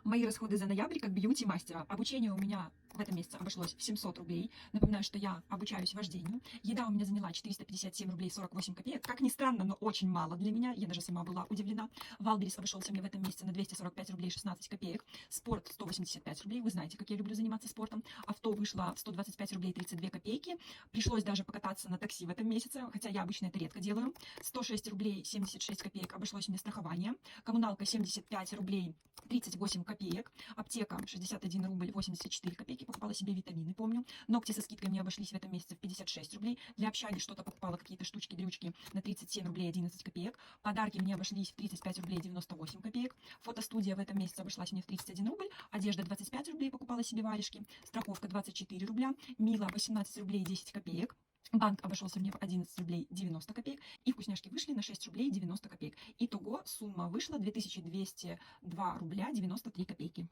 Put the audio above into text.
Мои расходы за ноябрь как бьюти-мастера. Обучение у меня в этом месяце обошлось в 700 рублей. Напоминаю, что я обучаюсь вождению. Еда у меня заняла 457 рублей 48 копеек. Как ни странно, но очень мало для меня. Я даже сама была удивлена. Валберис обошелся мне в этом месяце на 245 рублей 16 копеек. Спорт 185 рублей. Вы знаете, как я люблю заниматься спортом. Авто вышло 125 рублей 32 копейки. Пришлось даже покататься на такси в этом месяце, хотя я обычно это редко делаю. 106 рублей 76 копеек обошлось мне страхование. Коммуналка 75 рублей 38 копеек. Аптека 61 рубль 84 копейки. Покупала себе витамины, помню. Ногти со скидкой мне обошлись в этом месяце в 56 рублей. Для общаги что-то покупала, какие-то штучки-дрючки на 37 рублей 11 копеек. Подарки мне обошлись в 35 рублей 98 копеек. Фотостудия в этом месяце обошлась мне в 31 рубль. Одежда 25 рублей, покупала себе варежки. Страховка 24 рубля. Мила 18 рублей 10 копеек. Банк обошелся мне в 11 рублей 90 копеек. И вкусняшки вышли на 6 рублей 90 копеек. Итого сумма вышла 2202 рубля 93 копейки.